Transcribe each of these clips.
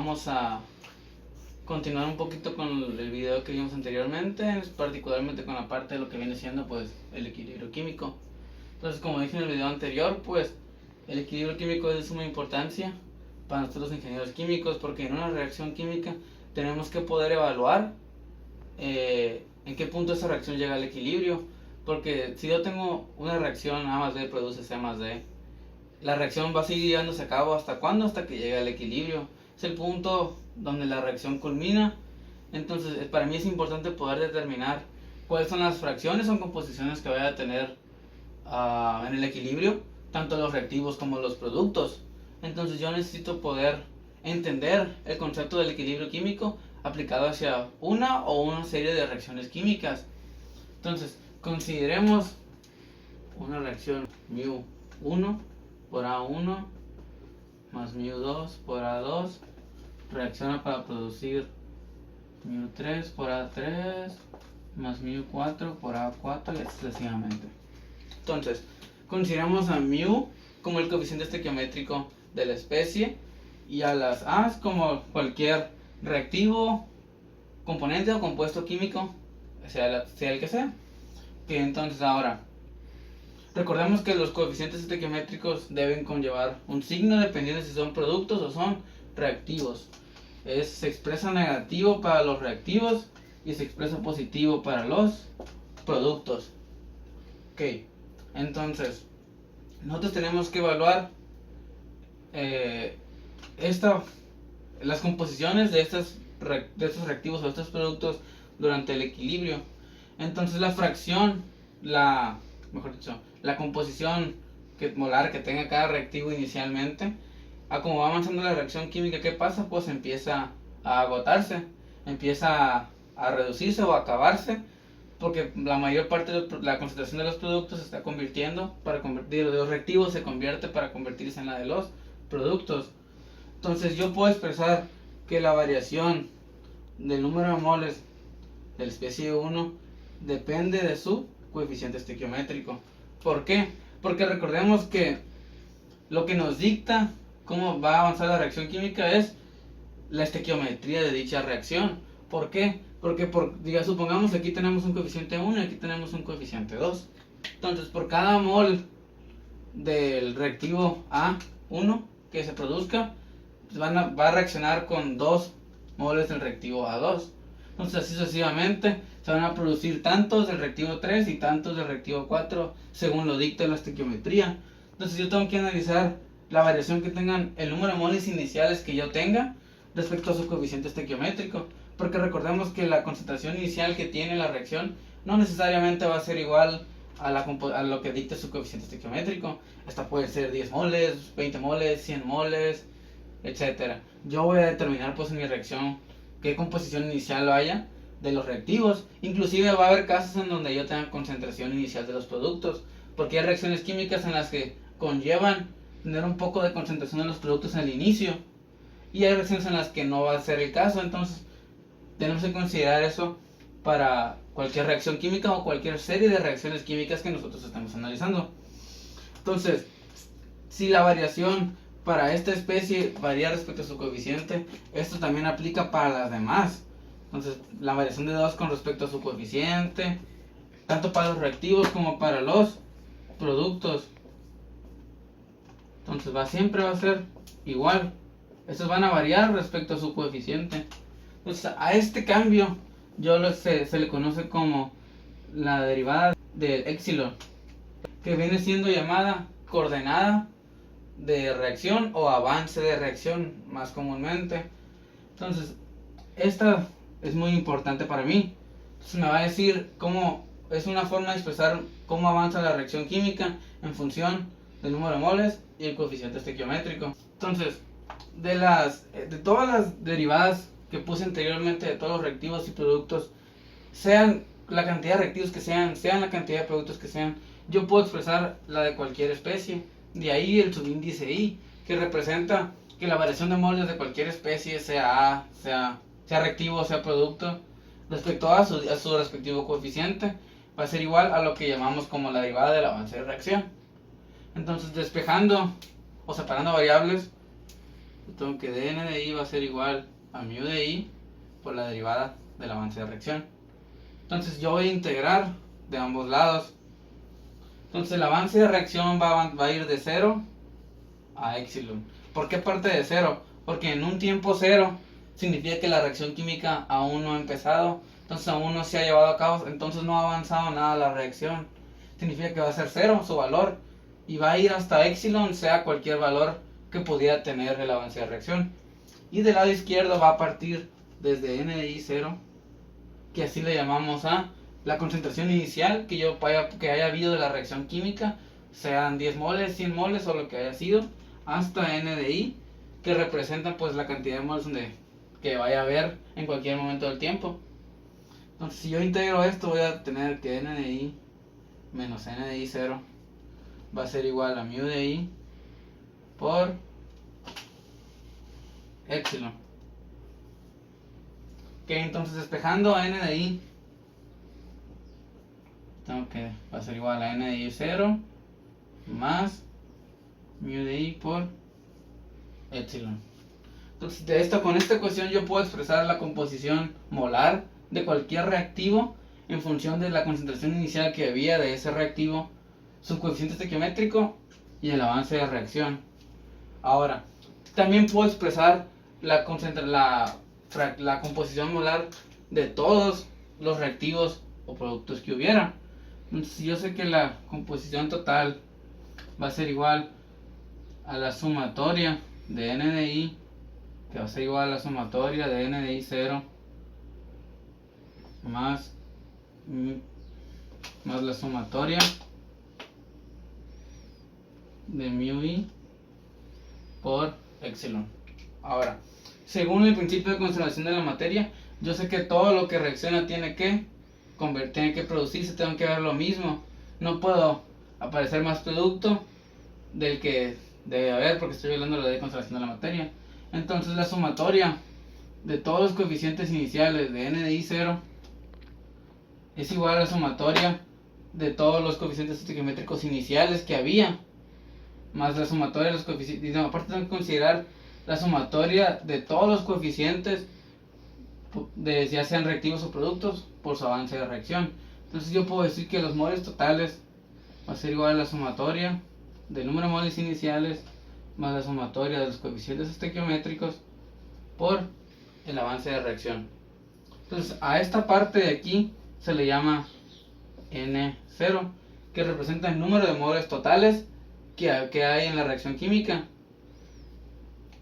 vamos a continuar un poquito con el video que vimos anteriormente, particularmente con la parte de lo que viene siendo pues el equilibrio químico. Entonces, como dije en el video anterior, pues el equilibrio químico es de suma importancia para nosotros los ingenieros químicos, porque en una reacción química tenemos que poder evaluar en qué punto esa reacción llega al equilibrio. Porque si yo tengo una reacción A más B produce C más D, la reacción va a seguir llevándose a cabo ¿hasta cuándo? Hasta que llegue al equilibrio. Es el punto donde la reacción culmina. Entonces, para mí es importante poder determinar cuáles son las fracciones o composiciones que vaya a tener en el equilibrio, tanto los reactivos como los productos. Entonces, yo necesito poder entender el concepto del equilibrio químico aplicado hacia una o una serie de reacciones químicas. Entonces, consideremos una reacción μ1 por A1 más μ2 por A2 reacciona para producir μ3 por A3 más μ4 por A4 y así sucesivamente. Entonces, consideramos a μ como el coeficiente estequiométrico de la especie y a las A's como cualquier reactivo, componente o compuesto químico, sea el que sea. Que entonces ahora, recordemos que los coeficientes estequiométricos deben conllevar un signo dependiendo si son productos o son reactivos. Se expresa negativo para los reactivos y se expresa positivo para los productos. Ok, entonces nosotros tenemos que evaluar las composiciones de estos reactivos o estos productos durante el equilibrio. Entonces la fracción, la composición molar que tenga cada reactivo inicialmente, a como va avanzando la reacción química, ¿qué pasa? Pues empieza a agotarse, empieza a reducirse o a acabarse, porque la mayor parte de la concentración de los productos se está convirtiendo, de los reactivos se convierte para convertirse en la de los productos. Entonces yo puedo expresar que la variación del número de moles de la especie 1 depende de su coeficiente estequiométrico. ¿Por qué? Porque recordemos que lo que nos dicta cómo va a avanzar la reacción química es la estequiometría de dicha reacción. ¿Por qué? Porque supongamos que aquí tenemos un coeficiente 1 y aquí tenemos un coeficiente 2. Entonces, por cada mol del reactivo A1 que se produzca, va a reaccionar con 2 moles del reactivo A2. Entonces, así sucesivamente, se van a producir tantos del reactivo 3 y tantos del reactivo 4, según lo dicta la estequiometría. Entonces, yo tengo que analizar la variación que tengan el número de moles iniciales que yo tenga respecto a su coeficiente estequiométrico. Porque recordemos que la concentración inicial que tiene la reacción no necesariamente va a ser igual a lo que dicta su coeficiente estequiométrico. Esta puede ser 10 moles, 20 moles, 100 moles, etc. Yo voy a determinar pues en mi reacción qué composición inicial haya de los reactivos. Inclusive va a haber casos en donde yo tenga concentración inicial de los productos, porque hay reacciones químicas en las que conllevan tener un poco de concentración de los productos al inicio, y hay reacciones en las que no va a ser el caso. Entonces tenemos que considerar eso para cualquier reacción química o cualquier serie de reacciones químicas que nosotros estamos analizando. Entonces, si la variación para esta especie varía respecto a su coeficiente, esto también aplica para las demás. Entonces, la variación de 2 con respecto a su coeficiente, tanto para los reactivos como para los productos. Entonces, siempre va a ser igual. Estos van a variar respecto a su coeficiente. Entonces, a este cambio se le conoce como la derivada del épsilon, que viene siendo llamada coordenada de reacción o avance de reacción más comúnmente. Entonces, esta es muy importante para mí. Entonces, me va a decir cómo es una forma de expresar cómo avanza la reacción química en función del número de moles y el coeficiente estequiométrico. Entonces, de todas las derivadas que puse anteriormente, de todos los reactivos y productos, sean la cantidad de reactivos que sean la cantidad de productos que sean, yo puedo expresar la de cualquier especie. De ahí el subíndice I, que representa que la variación de moles de cualquier especie, sea reactivo o sea producto, respecto a su respectivo coeficiente, va a ser igual a lo que llamamos como la derivada del avance de reacción. Entonces, despejando o separando variables, tengo que dn de I va a ser igual a mu de I por la derivada del avance de reacción. Entonces yo voy a integrar de ambos lados. Entonces el avance de reacción va a ir de 0 a epsilon. ¿Por qué parte de 0? Porque en un tiempo 0 significa que la reacción química aún no ha empezado, entonces aún no se ha llevado a cabo, entonces no ha avanzado nada la reacción. Significa que va a ser 0 su valor y va a ir hasta epsilon, sea cualquier valor que pudiera tener el avance de reacción. Y del lado izquierdo va a partir desde n de I 0, que así le llamamos a la concentración inicial que haya habido de la reacción química, sean 10 moles, 100 moles o lo que haya sido, hasta n de I, que representa pues la cantidad de moles que vaya a haber en cualquier momento del tiempo. Entonces si yo integro esto, voy a tener que n de I menos n de I 0 va a ser igual a mu de I por epsilon. Ok, entonces despejando a n de I, tengo que va a ser igual a n de I 0 más mu de I por epsilon. Entonces con esta ecuación yo puedo expresar la composición molar de cualquier reactivo en función de la concentración inicial que había de ese reactivo, su coeficiente estequiométrico y el avance de reacción. Ahora, también puedo expresar la composición molar de todos los reactivos o productos que hubiera. Entonces, yo sé que la composición total va a ser igual a la sumatoria de n de I, que va a ser igual a la sumatoria de n de I 0 más la sumatoria de mu I por epsilon. Ahora, según el principio de conservación de la materia, yo sé que todo lo que reacciona tiene que producirse, tengo que ver lo mismo. No puedo aparecer más producto del que debe haber porque estoy violando la ley de conservación de la materia. Entonces la sumatoria de todos los coeficientes iniciales de n de I 0 es igual a la sumatoria de todos los coeficientes estequiométricos iniciales que había, más la sumatoria de los coeficientes. Y aparte tengo que considerar la sumatoria de todos los coeficientes, ya sean reactivos o productos, por su avance de reacción. Entonces yo puedo decir que los moles totales va a ser igual a la sumatoria del número de moles iniciales más la sumatoria de los coeficientes estequiométricos por el avance de reacción. Entonces a esta parte de aquí se le llama N0, que representa el número de moles totales que hay en la reacción química.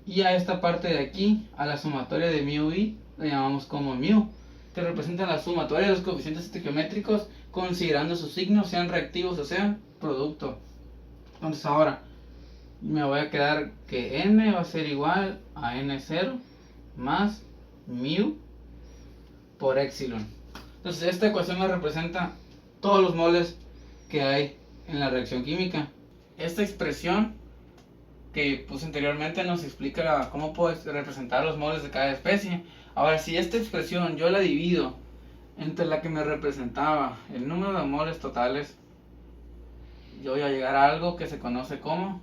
Y a esta parte de aquí, a la sumatoria de mu I, la llamamos como mu, que representa la sumatoria de los coeficientes estequiométricos considerando sus signos, sean reactivos o sean producto. Entonces ahora me voy a quedar que n va a ser igual a n0 más mu por epsilon. Entonces esta ecuación me representa todos los moles que hay en la reacción química. Esta expresión que puse anteriormente nos explica cómo puedo representar los moles de cada especie. Ahora, si esta expresión yo la divido entre la que me representaba el número de moles totales, yo voy a llegar a algo que se conoce como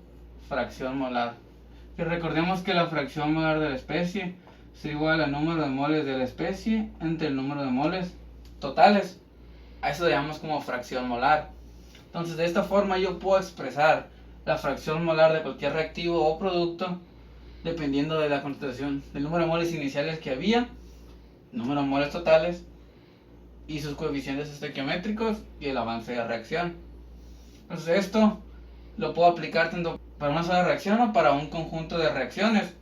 fracción molar. Que recordemos que la fracción molar de la especie es igual al número de moles de la especie entre el número de moles totales. A eso le llamamos como fracción molar. Entonces de esta forma yo puedo expresar la fracción molar de cualquier reactivo o producto dependiendo de la concentración, del número de moles iniciales que había, número de moles totales y sus coeficientes estequiométricos y el avance de reacción. Entonces esto lo puedo aplicar tanto para una sola reacción o para un conjunto de reacciones.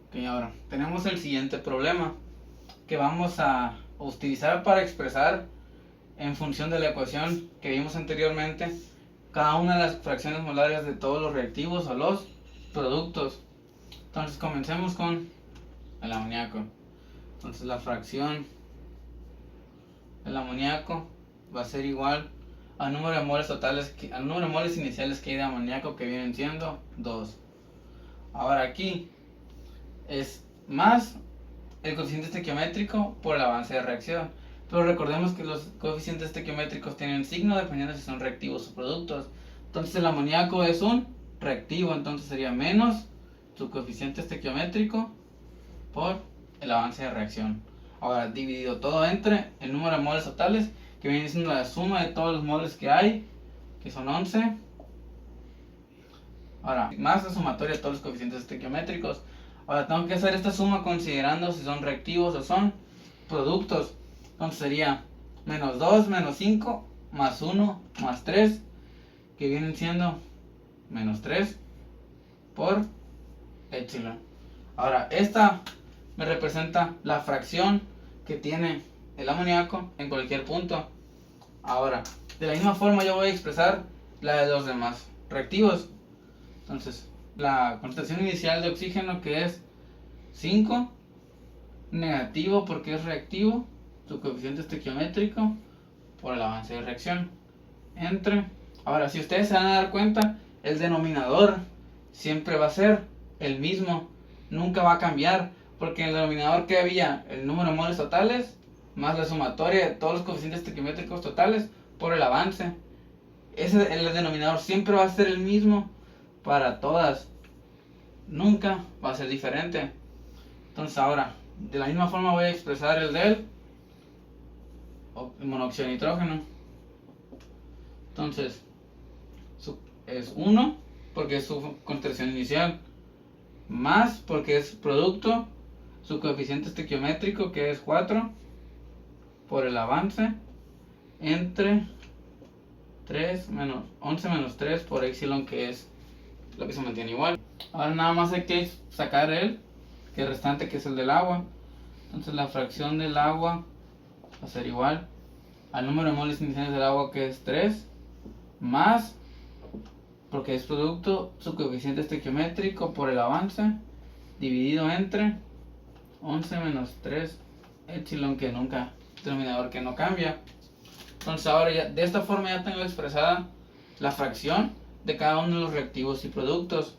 Ok, ahora tenemos el siguiente problema que vamos a utilizar para expresar en función de la ecuación que vimos anteriormente cada una de las fracciones molares de todos los reactivos o los productos. Entonces comencemos con el amoníaco. Entonces la fracción del amoníaco va a ser igual al número de moles totales, al número de moles iniciales que hay de amoníaco, que vienen siendo 2. Ahora aquí es más el coeficiente estequiométrico por el avance de reacción. Pero recordemos que los coeficientes estequiométricos tienen signo dependiendo si son reactivos o productos. Entonces el amoníaco es un reactivo, entonces sería menos su coeficiente estequiométrico por el avance de reacción. Ahora, dividido todo entre el número de moles totales, que viene siendo la suma de todos los moles que hay, que son 11. Ahora, más la sumatoria de todos los coeficientes estequiométricos. Ahora, tengo que hacer esta suma considerando si son reactivos o son productos. Entonces sería menos 2, menos 5, más 1, más 3, que vienen siendo menos 3 por epsilon. Ahora, esta me representa la fracción que tiene el amoníaco en cualquier punto. Ahora, de la misma forma yo voy a expresar la de los demás reactivos. Entonces, la concentración inicial de oxígeno, que es 5, negativo porque es reactivo, su coeficiente estequiométrico por el avance de reacción, entre... Ahora, si ustedes se van a dar cuenta, el denominador siempre va a ser el mismo, nunca va a cambiar, porque en el denominador que había el número de moles totales más la sumatoria de todos los coeficientes estequiométricos totales por el avance. El denominador siempre va a ser el mismo para todas, nunca va a ser diferente. Entonces ahora, de la misma forma voy a expresar el del monóxido de nitrógeno. Entonces, es 1 porque es su concentración inicial, más porque es producto, su coeficiente estequiométrico, que es 4 por el avance, entre 3 menos 11 menos 3 por epsilon, que es lo que se mantiene igual. Ahora nada más hay que sacar el restante, que es el del agua. Entonces la fracción del agua va a ser igual al número de moles iniciales del agua, que es 3, más, porque es producto, su coeficiente estequiométrico por el avance, dividido entre 11 menos 3 epsilon, que nunca, denominador que no cambia. Entonces ahora ya, de esta forma ya tengo expresada la fracción de cada uno de los reactivos y productos.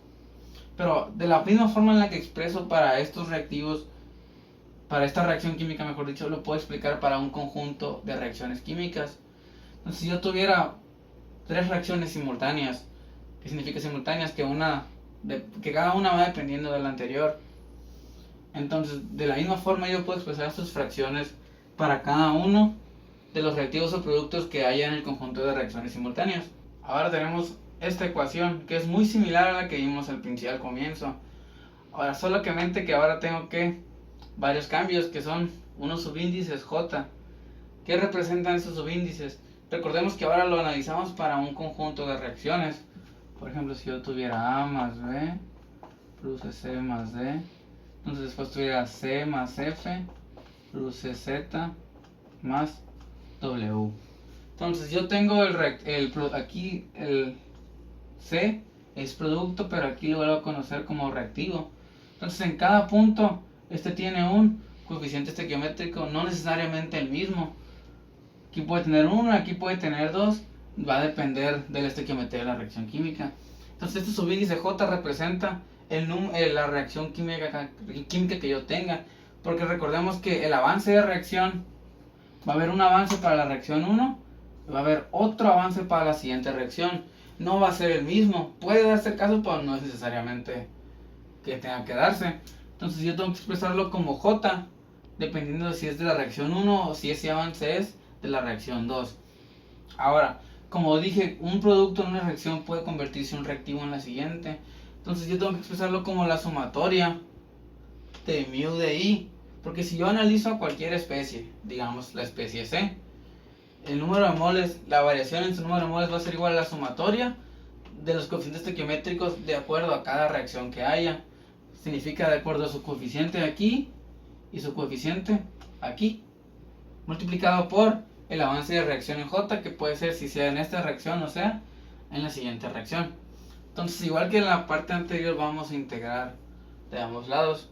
Pero de la misma forma en la que expreso para estos reactivos, para esta reacción química, mejor dicho, lo puedo explicar para un conjunto de reacciones químicas. Entonces, si yo tuviera 3 reacciones simultáneas, ¿qué significa simultáneas? Que cada una va dependiendo de la anterior. Entonces, de la misma forma yo puedo expresar sus fracciones para cada uno de los reactivos o productos que haya en el conjunto de reacciones simultáneas. Ahora tenemos esta ecuación, que es muy similar a la que vimos al principio, al comienzo. Ahora, solamente que ahora tengo varios cambios, que son unos subíndices J. ¿Qué representan esos subíndices? Recordemos que ahora lo analizamos para un conjunto de reacciones. Por ejemplo, si yo tuviera A más B, produce C más D. Entonces después tuviera C más F, produce Z más W. Entonces yo tengo aquí el C es producto, pero aquí lo vuelvo a conocer como reactivo. Entonces en cada punto este tiene un coeficiente estequiométrico, no necesariamente el mismo. Aquí puede tener 1, aquí puede tener 2, va a depender de la estequiometría de la reacción química. Entonces este subíndice J representa la reacción química que yo tenga, porque recordemos que el avance de reacción, va a haber un avance para la reacción 1, va a haber otro avance para la siguiente reacción. No va a ser el mismo, puede darse el caso, pero no es necesariamente que tenga que darse. Entonces yo tengo que expresarlo como J, dependiendo de si es de la reacción 1 o si ese avance es de la reacción 2. Ahora, como dije, un producto en una reacción puede convertirse en un reactivo en la siguiente. Entonces yo tengo que expresarlo como la sumatoria de mu de I. Porque si yo analizo cualquier especie, digamos la especie C, el número de moles, la variación en su número de moles va a ser igual a la sumatoria de los coeficientes estequiométricos de acuerdo a cada reacción que haya. Significa de acuerdo a su coeficiente aquí y su coeficiente aquí, multiplicado por el avance de reacción en J, que puede ser si sea en esta reacción o sea en la siguiente reacción. Entonces, igual que en la parte anterior, vamos a integrar de ambos lados.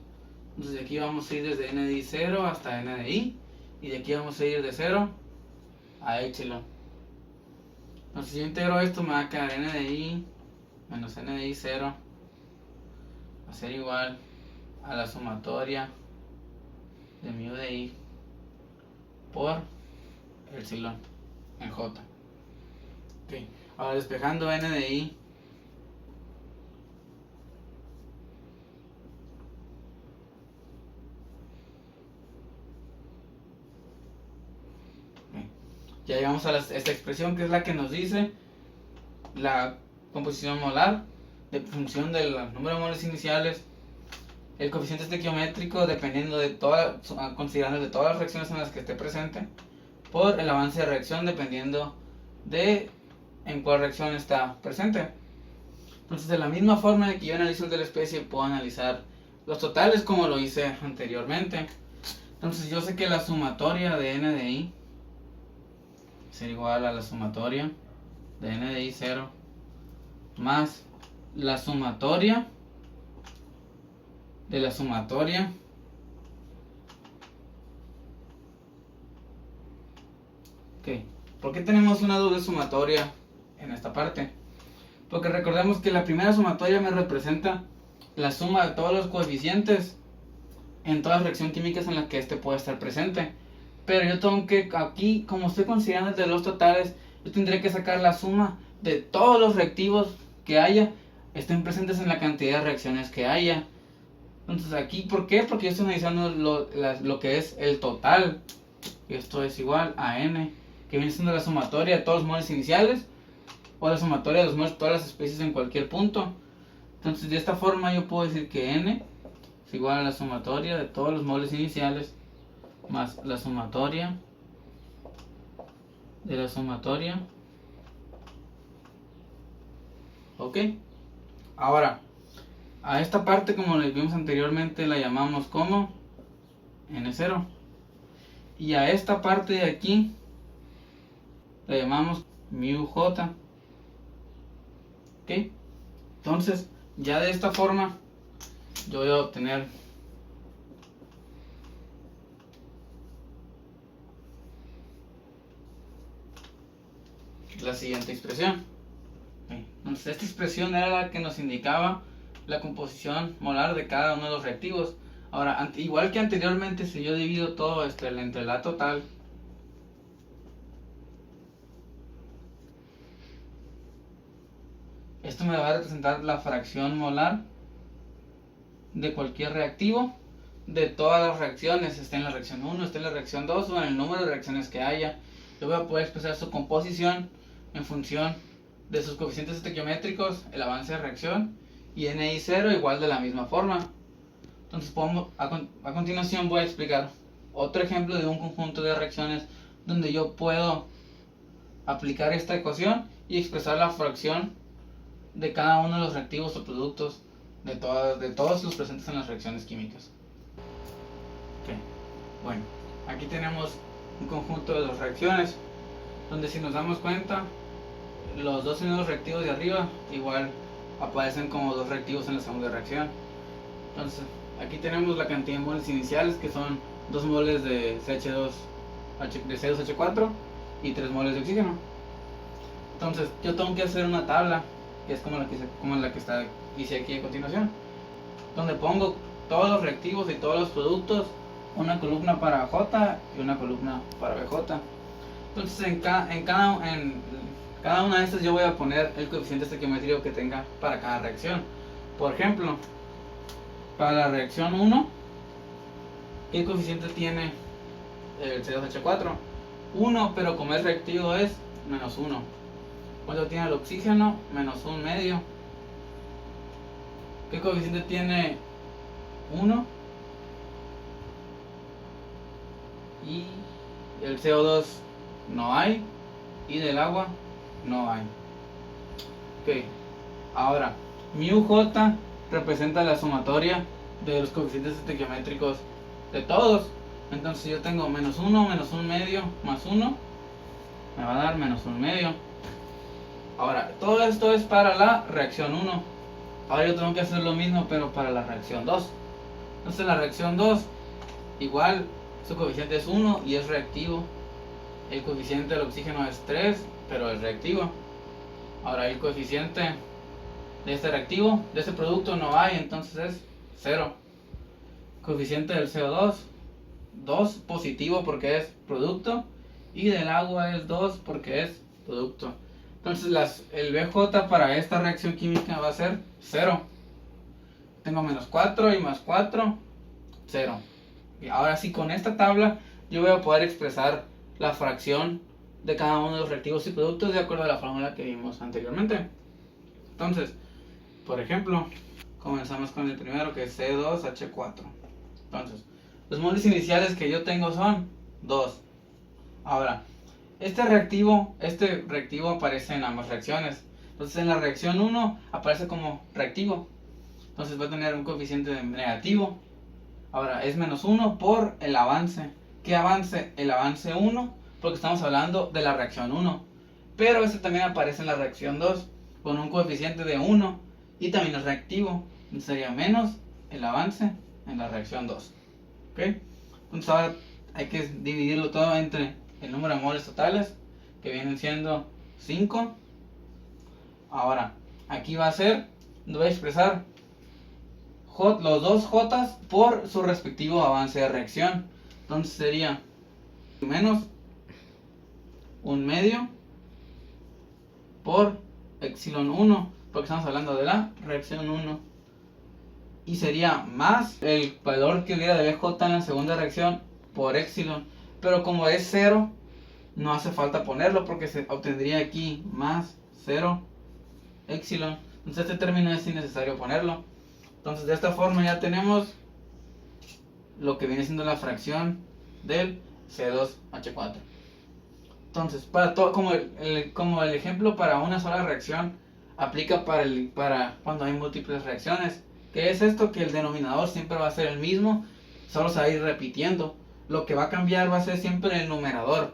Entonces de aquí vamos a ir desde n de i 0 hasta n de i, y de aquí vamos a ir de 0 a epsilon. Entonces si yo integro esto, me va a quedar n de i menos n de i 0 va a ser igual a la sumatoria de mu de i por epsilon en J. Okay. Ahora despejando n de i, Ya llegamos a esta expresión, que es la que nos dice la composición molar de función del número de moles iniciales, el coeficiente estequiométrico dependiendo de considerando de todas las reacciones en las que esté presente, por el avance de reacción dependiendo de en cuál reacción está presente. Entonces, de la misma forma de que yo analizo el de la especie, puedo analizar los totales como lo hice anteriormente. Entonces, yo sé que la sumatoria de n de i será igual a la sumatoria de n de i 0 más la sumatoria de la sumatoria ¿Por qué tenemos una doble sumatoria en esta parte? Porque recordemos que la primera sumatoria me representa la suma de todos los coeficientes en todas las reacciones químicas en las que este puede estar presente. Pero yo tengo que, aquí, como estoy considerando de los totales, yo tendré que sacar la suma de todos los reactivos que haya, estén presentes en la cantidad de reacciones que haya. Entonces aquí, ¿por qué? Porque yo estoy analizando lo que es el total. Esto es igual a n, que viene siendo la sumatoria de todos los moles iniciales, o la sumatoria de los moles de todas las especies en cualquier punto. Entonces, de esta forma yo puedo decir que n es igual a la sumatoria de todos los moles iniciales más la sumatoria de la sumatoria. Ok. Ahora, a esta parte, como les vimos anteriormente, la llamamos como n0. Y a esta parte de aquí la llamamos μj. Ok. Entonces, ya de esta forma yo voy a obtener la siguiente expresión. Entonces, esta expresión era la que nos indicaba la composición molar de cada uno de los reactivos. Ahora, igual que anteriormente, si yo divido todo esto entre la total, esto me va a representar la fracción molar de cualquier reactivo, de todas las reacciones, esté en la reacción 1, esté en la reacción 2 o en el número de reacciones que haya. Yo voy a poder expresar su composición en función de sus coeficientes estequiométricos, el avance de reacción, y NI0 igual de la misma forma. Entonces a continuación voy a explicar otro ejemplo de un conjunto de reacciones donde yo puedo aplicar esta ecuación y expresar la fracción de cada uno de los reactivos o productos de todos los presentes en las reacciones químicas. Okay. Bueno, aquí tenemos un conjunto de dos reacciones donde, si nos damos cuenta, los dos primeros reactivos de arriba igual aparecen como dos reactivos en la segunda reacción. Entonces aquí tenemos la cantidad de moles iniciales, que son 2 moles de C2H4 y 3 moles de oxígeno. Entonces yo tengo que hacer una tabla, que es como la que hice aquí a continuación, donde pongo todos los reactivos y todos los productos, una columna para J y una columna para BJ. Entonces en cada una de estas yo voy a poner el coeficiente estequiométrico que tenga para cada reacción. Por ejemplo, para la reacción 1, ¿qué coeficiente tiene el C2H4? 1, pero como es reactivo es menos 1. ¿Cuánto tiene el oxígeno? Menos 1 medio. ¿Qué coeficiente tiene 1? Y el CO2 no hay, y del agua no hay. Ok, ahora μj representa la sumatoria de los coeficientes estequiométricos de todos. Entonces yo tengo menos 1 medio más 1 me va a dar menos 1 medio. Ahora, todo esto es para la reacción 1. Ahora yo tengo que hacer lo mismo, pero para la reacción 2. Entonces la reacción 2, igual, su coeficiente es 1 y es reactivo. El coeficiente del oxígeno es 3, pero es reactivo. Ahora el coeficiente de este reactivo, de este producto no hay, entonces es 0. Coeficiente del CO2, 2 positivo porque es producto, y del agua es 2 porque es producto. Entonces el BJ para esta reacción química va a ser 0. Tengo menos 4 y más 4, 0. Y ahora sí, con esta tabla yo voy a poder expresar la fracción de cada uno de los reactivos y productos de acuerdo a la fórmula que vimos anteriormente. Entonces, por ejemplo, comenzamos con el primero, que es C2H4. Entonces, los moles iniciales que yo tengo son 2. Ahora, este reactivo aparece en ambas reacciones. Entonces, en la reacción 1 aparece como reactivo. Entonces va a tener un coeficiente negativo. Ahora, es menos 1 por el avance. ¿Qué avance? El avance 1, porque estamos hablando de la reacción 1. Pero este también aparece en la reacción 2, con un coeficiente de 1, y también es reactivo. Entonces sería menos el avance en la reacción 2. ¿Ok? Entonces ahora hay que dividirlo todo entre el número de moles totales, que vienen siendo 5. Ahora, aquí va a ser, voy a expresar los dos J por su respectivo avance de reacción. Entonces sería menos un medio por epsilon 1, porque estamos hablando de la reacción 1. Y sería más el valor que hubiera de BJ en la segunda reacción por epsilon. Pero como es 0, no hace falta ponerlo, porque se obtendría aquí más 0 epsilon. Entonces este término es innecesario ponerlo. Entonces de esta forma ya tenemos lo que viene siendo la fracción del C2H4. Entonces, para todo, como el ejemplo para una sola reacción, aplica para cuando hay múltiples reacciones. ¿Qué es esto? Que el denominador siempre va a ser el mismo, solo se va a ir repitiendo. Lo que va a cambiar va a ser siempre el numerador.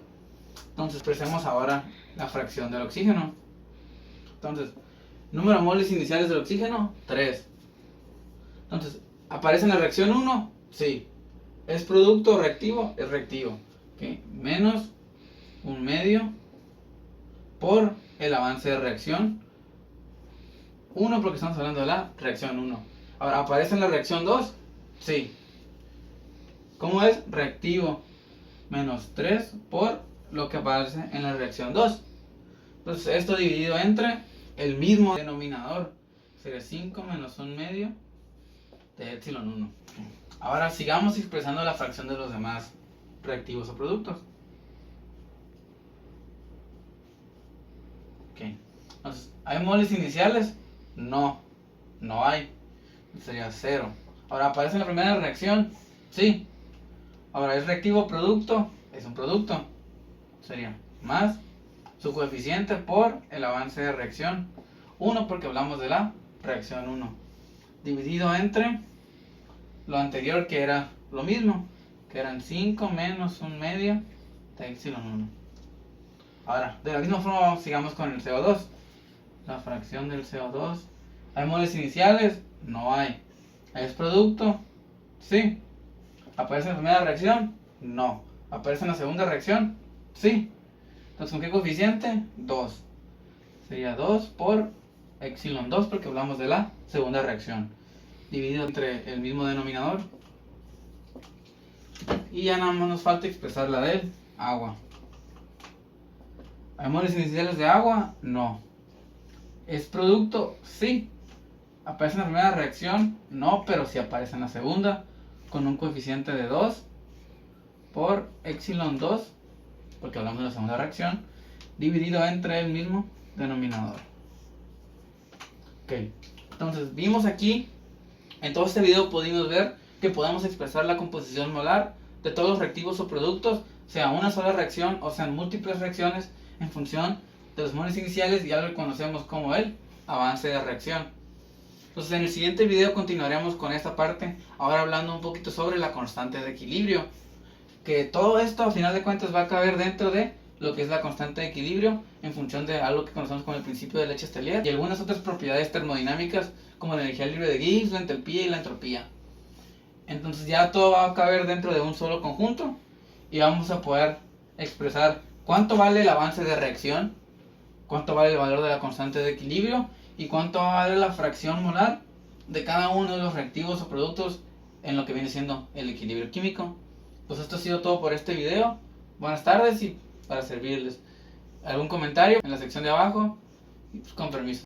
Entonces, expresemos ahora la fracción del oxígeno. Entonces, número de moles iniciales del oxígeno, 3. Entonces, ¿aparece en la reacción 1? Sí. ¿Es producto o reactivo? Es reactivo. ¿Okay? Menos un medio por el avance de reacción 1, porque estamos hablando de la reacción 1. Ahora, ¿aparece en la reacción 2? Sí. ¿Cómo es? Reactivo. Menos 3 por lo que aparece en la reacción 2. Entonces, esto dividido entre el mismo denominador. Sería 5 menos un medio de epsilon 1. Ahora sigamos expresando la fracción de los demás reactivos o productos. Ok. Entonces, ¿hay moles iniciales? No, no hay. Sería 0. Ahora, ¿aparece en la primera reacción? Sí. Ahora, ¿es reactivo producto? Es un producto. Sería más su coeficiente por el avance de reacción 1, porque hablamos de la reacción 1. Dividido entre lo anterior, que era lo mismo, que eran 5 menos un medio de epsilon 1. Ahora, de la misma forma sigamos con el CO2. La fracción del CO2. ¿Hay moles iniciales? No hay. ¿Es producto? Sí. ¿Aparece en la primera reacción? No. ¿Aparece en la segunda reacción? Sí. Entonces, ¿con qué coeficiente? 2. Sería 2 por epsilon 2, porque hablamos de la segunda reacción. Dividido entre el mismo denominador. Y ya nada más nos falta expresar la del agua. ¿Hay moles iniciales de agua? No. ¿Es producto? Sí. ¿Aparece en la primera reacción? No, pero sí aparece en la segunda, con un coeficiente de 2 por epsilon 2, porque hablamos de la segunda reacción, dividido entre el mismo denominador. Ok, entonces vimos aquí, en todo este video pudimos ver que podemos expresar la composición molar de todos los reactivos o productos, sea una sola reacción o sean múltiples reacciones, en función de los moles iniciales, y ya lo conocemos como el avance de reacción. Entonces en el siguiente video continuaremos con esta parte, ahora hablando un poquito sobre la constante de equilibrio, que todo esto a final de cuentas va a caber dentro de lo que es la constante de equilibrio, en función de algo que conocemos como el principio de Leche-Stellier, y algunas otras propiedades termodinámicas como la energía libre de Gibbs, la entalpía y la entropía. Entonces ya todo va a caber dentro de un solo conjunto, y vamos a poder expresar cuánto vale el avance de reacción, cuánto vale el valor de la constante de equilibrio, y cuánto vale la fracción molar de cada uno de los reactivos o productos en lo que viene siendo el equilibrio químico. Pues esto ha sido todo por este video. Buenas tardes, y para servirles. ¿Algún comentario en la sección de abajo? Con permiso.